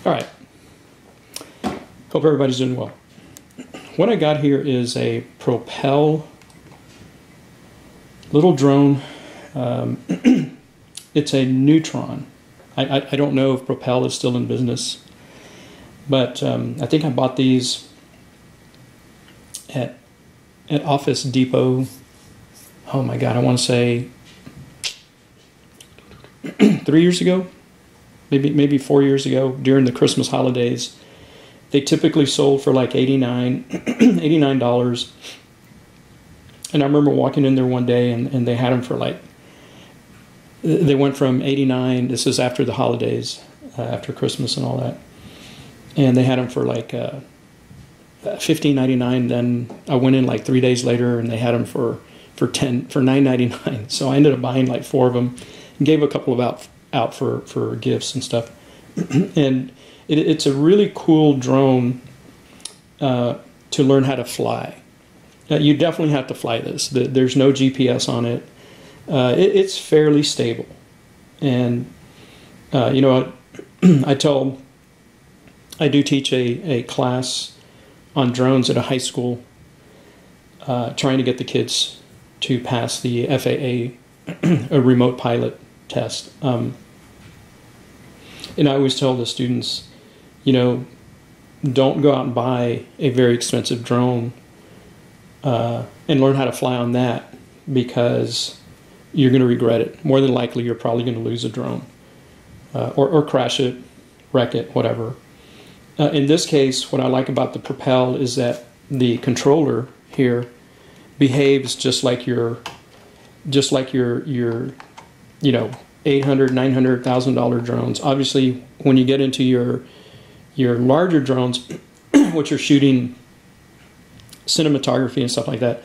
All right. Hope everybody's doing well. What I got here is a Propel little drone. It's a Neutron. I don't know if Propel is still in business, but I think I bought these at Office Depot. Oh my God, I want to say 3 years ago, maybe 4 years ago during the Christmas holidays. They typically sold for like $89. And I remember walking in there one day and they had them for like, they went from 89, this is after the holidays, after Christmas and all that. And they had them for like $15.99. Then I went in like 3 days later and they had them for $9.99. So I ended up buying like 4 of them and gave a couple of out for gifts and stuff. And it's a really cool drone to learn how to fly. You definitely have to fly this. There's no GPS on it. It's fairly stable. And, you know, I do teach a class on drones at a high school, trying to get the kids to pass the FAA, a remote pilot test. And I always tell the students, you know, don't go out and buy a very expensive drone and learn how to fly on that, because you're going to regret it. More than likely, you're probably going to lose a drone or crash it, wreck it, whatever. In this case, what I like about the Propel is that the controller here behaves just like your you know, $800, $900, $1,000 drones. Obviously, when you get into your larger drones, which are shooting cinematography and stuff like that,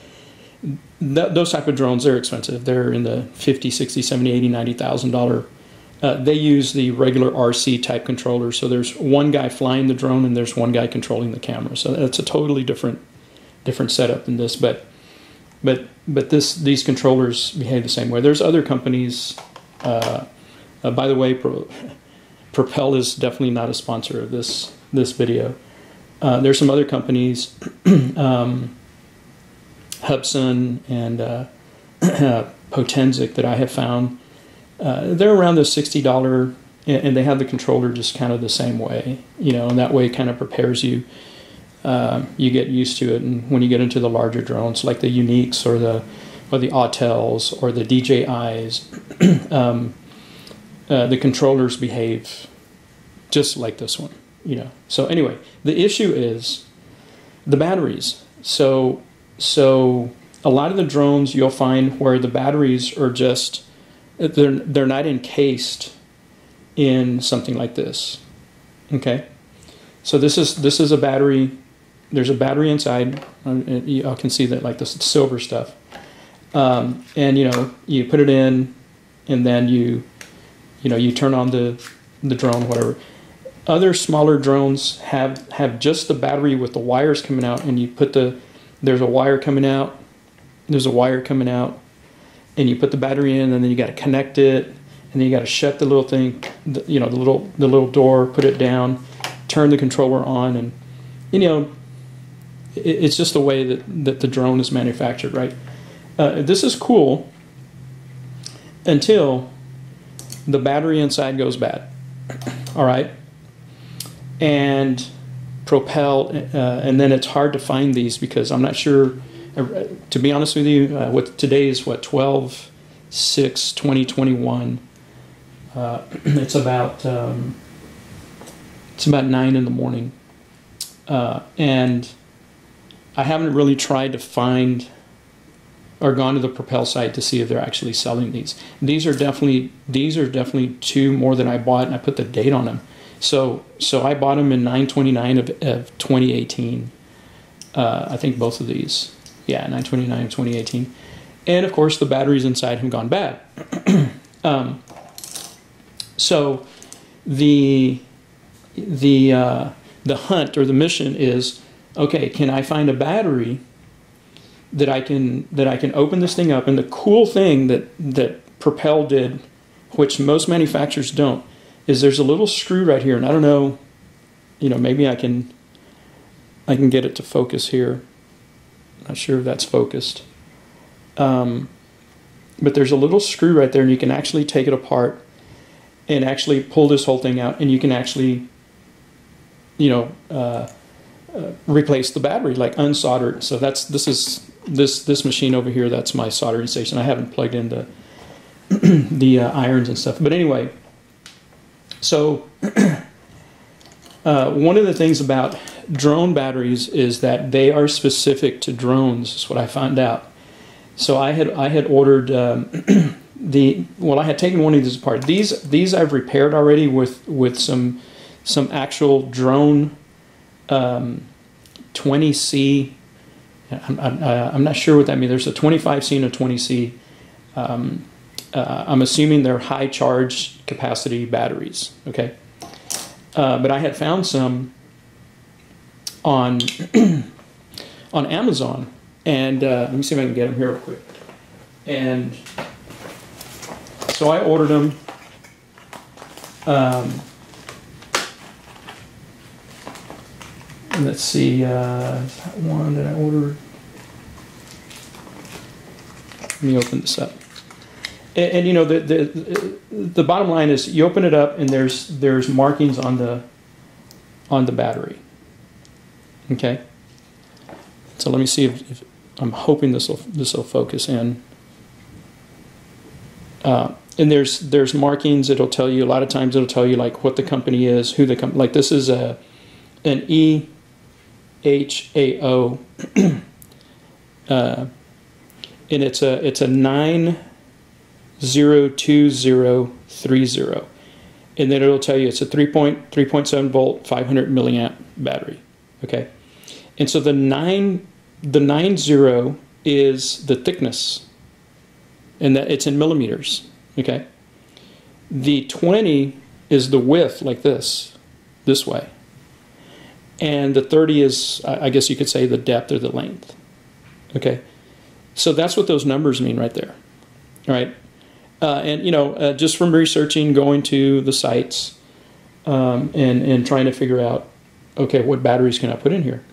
those type of drones, they're expensive. They're in the $50, $60, $70, $80, $90,000. They use the regular RC type controller. So there's one guy flying the drone and there's one guy controlling the camera. So that's a totally different setup than this. But these controllers behave the same way. There's other companies. By the way, Propel is definitely not a sponsor of this video. There's some other companies, Hubsan and Potensic, that I have found. They're around the $60, and they have the controller just kind of the same way, you know, and that way it kind of prepares you. You get used to it, and when you get into the larger drones, like the Uniques or the Autels or the DJIs, the controllers behave just like this one, you know. So anyway, the issue is the batteries. So a lot of the drones you'll find where the batteries are just, they're not encased in something like this. Okay, so this is a battery. There's a battery inside. You can see that, like the silver stuff. And you know, you put it in, and then you turn on the drone, whatever. Other smaller drones have just the battery with the wires coming out, and you put there's a wire coming out, there's a wire coming out, and you put the battery in, and then you got to connect it, and then you got to shut the little thing, you know, the little door, put it down, turn the controller on, and you know, it's just the way that the drone is manufactured, right? This is cool until the battery inside goes bad. All right, and Propel, and then it's hard to find these because I'm not sure. To be honest with you, today is what, 12/6/2021. It's about 9 in the morning, and I haven't really tried to find or gone to the Propel site to see if they're actually selling these. These are definitely 2 more than I bought, and I put the date on them. So I bought them in 9/29 of 2018. I think both of these. Yeah, 9/29 of 2018. And of course the batteries inside have gone bad. So the hunt or the mission is, okay, can I find a battery that I can open this thing up? And the cool thing that Propel did, which most manufacturers don't, is there's a little screw right here, and I don't know maybe I can get it to focus here. Not sure if that's focused. But there's a little screw right there, and you can actually take it apart and actually pull this whole thing out, and you can actually, replace the battery, like unsolder it. So this machine over here. That's my soldering station. I haven't plugged in the irons and stuff. But anyway, so one of the things about drone batteries is that they are specific to drones. Is what I found out. So I had ordered I had taken one of these apart. These I've repaired already with some actual drone 20C. I'm not sure what that means. There's a 25C and a 20C. I'm assuming they're high charge capacity batteries. Okay, but I had found some on Amazon. And let me see if I can get them here real quick. And so I ordered them. Let's see, is that one that I ordered? Let me open this up. And the bottom line is, you open it up and there's markings on the battery. Okay. So let me see if I'm hoping this will focus in. And there's markings. It'll tell you, a lot of times it'll tell you like what the company is, who the company. Like this is an EHAO, and it's a 902030, and then it'll tell you it's a 3.7 volt 500 milliamp battery. Okay, and so the 90 is the thickness, and that it's in millimeters. Okay, the 20 is the width, like this way, and the 30 is, I guess you could say, the depth or the length. Okay, so that's what those numbers mean right there. All right, and just from researching, going to the sites, and trying to figure out, okay, what batteries can I put in here?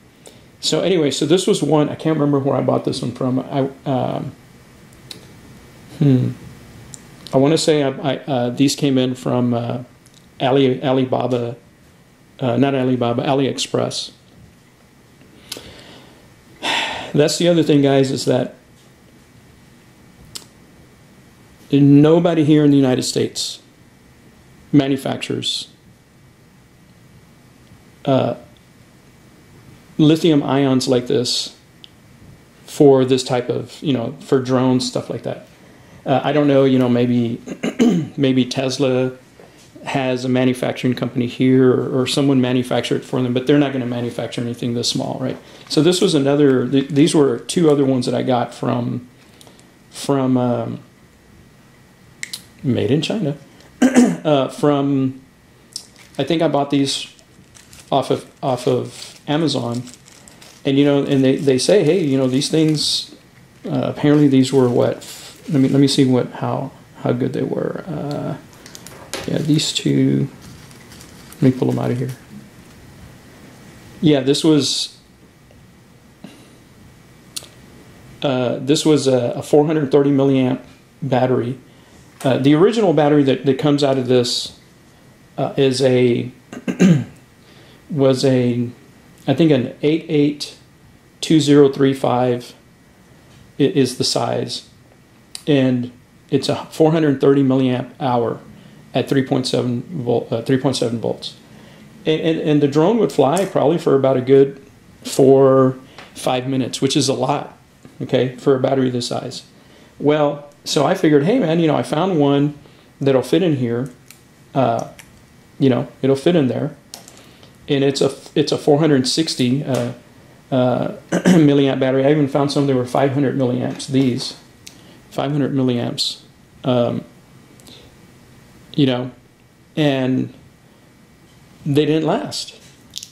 So anyway, so this was one. I can't remember where I bought this one from. I want to say these came in from Alibaba, not Alibaba, AliExpress. That's the other thing, guys, is that nobody here in the United States manufactures lithium ions like this for this type of, for drones, stuff like that. I don't know, maybe maybe Tesla has a manufacturing company here, or someone manufactured it for them, but they're not going to manufacture anything this small, right? So this was another, these were two other ones that I got from made in China. From, I think I bought these off of Amazon, and and they say, hey, these things, apparently these were what, let me see how good they were. Yeah, these two, let me pull them out of here. Yeah, this was a 430 milliamp battery. The original battery that comes out of this was I think an 882035 is the size, and it's a 430 milliamp hour at 3.7 volts, and the drone would fly probably for about a good 4-5 minutes, which is a lot, okay, for a battery this size. Well, so I figured, hey man, I found one that'll fit in here. It'll fit in there, and it's a 460 milliamp battery. I even found some that were 500 milliamps. These 500 milliamps, and they didn't last.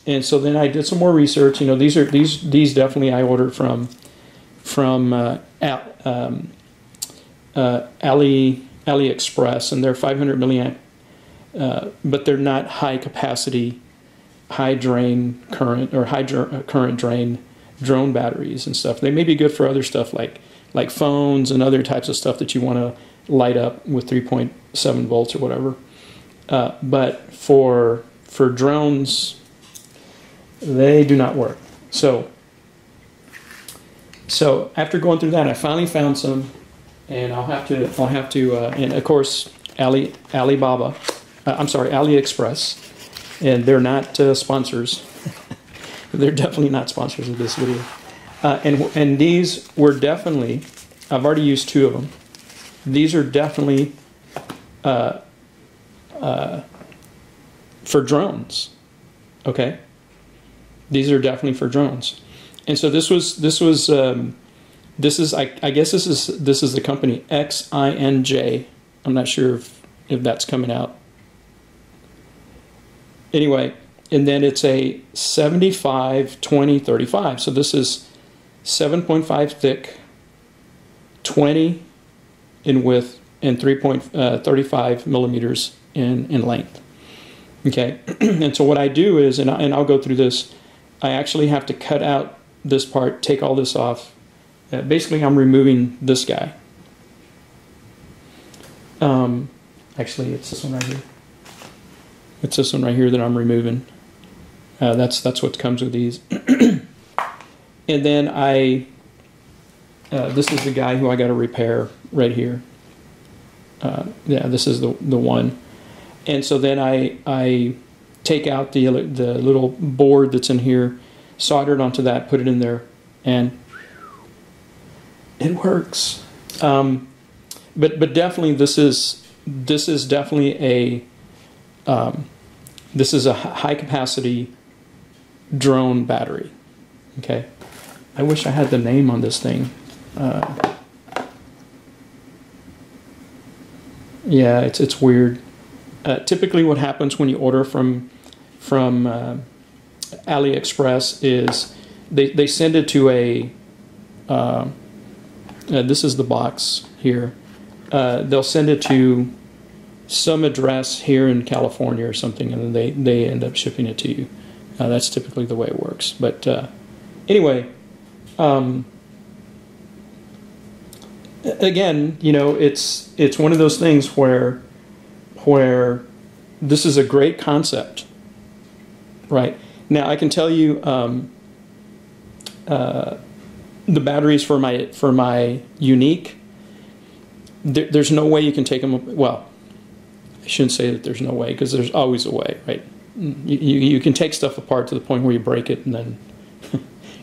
And so then I did some more research. These definitely I ordered from AliExpress, and they're 500 milliamp, but they're not high capacity high drain current or current drain drone batteries and stuff. They may be good for other stuff like phones and other types of stuff that you want to light up with 3.7 volts or whatever. But for drones, they do not work. So after going through that, I finally found some, and I'll have to and of course AliExpress, and they're not sponsors. They're definitely not sponsors of this video. And these were definitely, I've already used 2 of them. These are definitely for drones. Okay, these are definitely for drones. And so this is I guess this is the company XINJ. I'm not sure if that's coming out. Anyway, and then it's a 75, 20, 35. So this is 7.5 thick, 20 in width, and 3.35 millimeters in length. Okay, and so what I do is, and I'll go through this, I actually have to cut out this part, take all this off. Basically, I'm removing this guy. Actually, it's this one right here. It's this one right here that I'm removing. That's what comes with these. And then this is the guy who I got to repair right here. Yeah, this is the one. And so then I take out the little board that's in here, solder it onto that, put it in there, and it works. But definitely this is definitely a this is a high capacity drone battery. Okay, I wish I had the name on this thing. Yeah, it's weird. Typically, what happens when you order from AliExpress is they send it to a. This is the box here. They'll send it to some address here in California or something, and then they end up shipping it to you. That's typically the way it works. But anyway, again, you know, it's one of those things where this is a great concept, right? Now I can tell you the batteries for my Unique. There's no way you can take them. Well, I shouldn't say that there's no way, because there's always a way, right? You can take stuff apart to the point where you break it, and then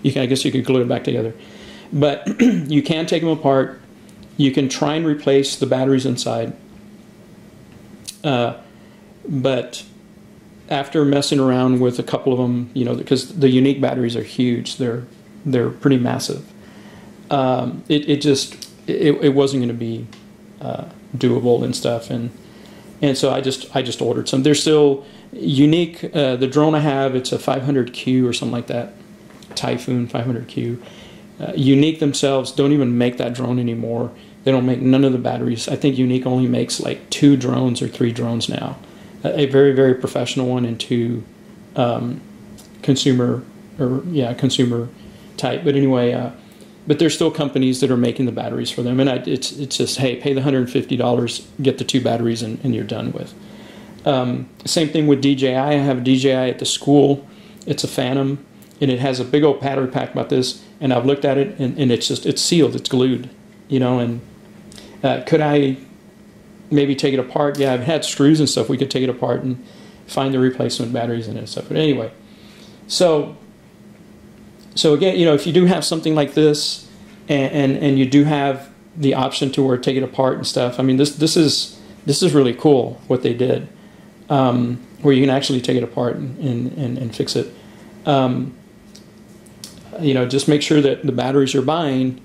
I guess you could glue it back together. But you can take them apart. You can try and replace the batteries inside. But after messing around with a couple of them, you know, because the Unique batteries are huge, they're pretty massive. It wasn't going to be doable and stuff, and so I just ordered some. They're still Unique. The drone I have, it's a 500Q or something like that, Typhoon 500Q. Unique themselves don't even make that drone anymore. They don't make none of the batteries. I think Unique only makes like 2 drones or 3 drones now. A very, very professional one, and 2 consumer type. But anyway, but there's still companies that are making the batteries for them, and it's just, hey, pay the $150, get the 2 batteries, and you're done with. Same thing with DJI. I have a DJI at the school. It's a Phantom, and it has a big old battery pack about this. And I've looked at it, and it's sealed, it's glued, you know. And could I maybe take it apart? Yeah, I've had screws and stuff. We could take it apart and find the replacement batteries in it and stuff. But anyway, so again, you know, if you do have something like this, and you do have the option to where take it apart and stuff, I mean, this is really cool what they did, where you can actually take it apart and fix it. You know, just make sure that the batteries you're buying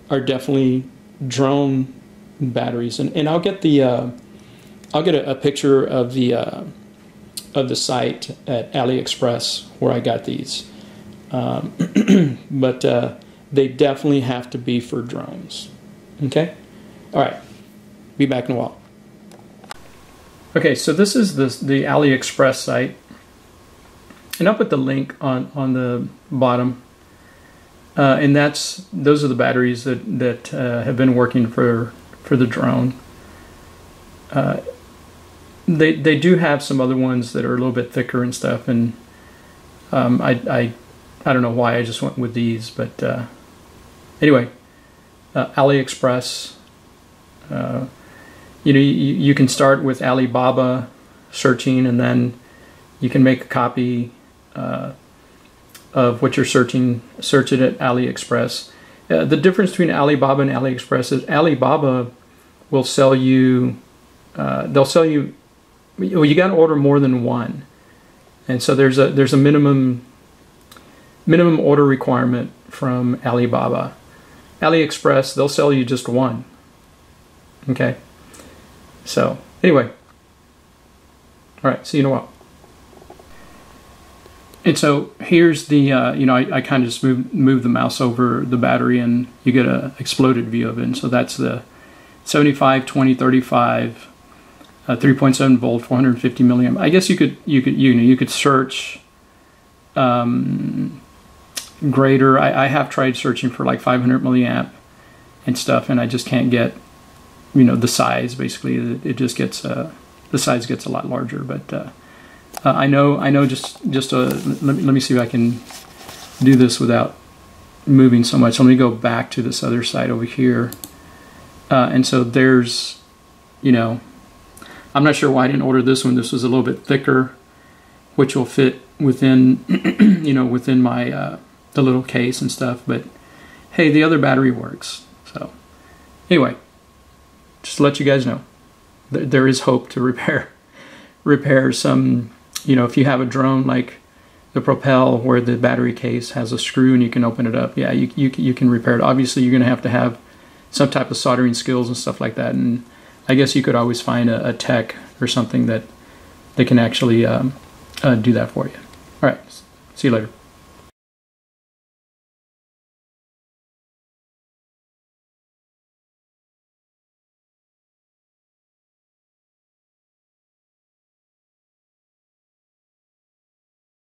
are definitely drone batteries, and I'll get a picture of the site at AliExpress where I got these. But they definitely have to be for drones. Okay? All right. Be back in a while. Okay, so this is the AliExpress site. And I'll put the link on the bottom. And those are the batteries that have been working for the drone. They do have some other ones that are a little bit thicker and stuff, and I don't know why I just went with these, but anyway, AliExpress. You can start with Alibaba searching, and then you can make a copy of what you're searching. Search it at AliExpress. The difference between Alibaba and AliExpress is Alibaba will sell you. They'll sell you. Well, you got to order more than one, and so there's a minimum order requirement from Alibaba. AliExpress, they'll sell you just one. Okay. So anyway, all right. See you in a while. And so here's the I kind of just move the mouse over the battery, and you get a exploded view of it. And so that's the 75, 20, 35. 3.7 volt, 450 milliamp. I guess you could search greater. I have tried searching for like 500 milliamp and stuff, and I just can't get the size. Basically, it just gets the size gets a lot larger. But I know just let me see if I can do this without moving so much. Let me go back to this other side over here, and so there's I'm not sure why I didn't order this one. This was a little bit thicker, which will fit within, within my the little case and stuff. But hey, the other battery works. So anyway, just to let you guys know, there is hope to repair some. If you have a drone like the Propel, where the battery case has a screw and you can open it up, yeah, you can repair it. Obviously, you're going to have some type of soldering skills and stuff like that, and I guess you could always find a tech or something that can actually do that for you. All right, see you later.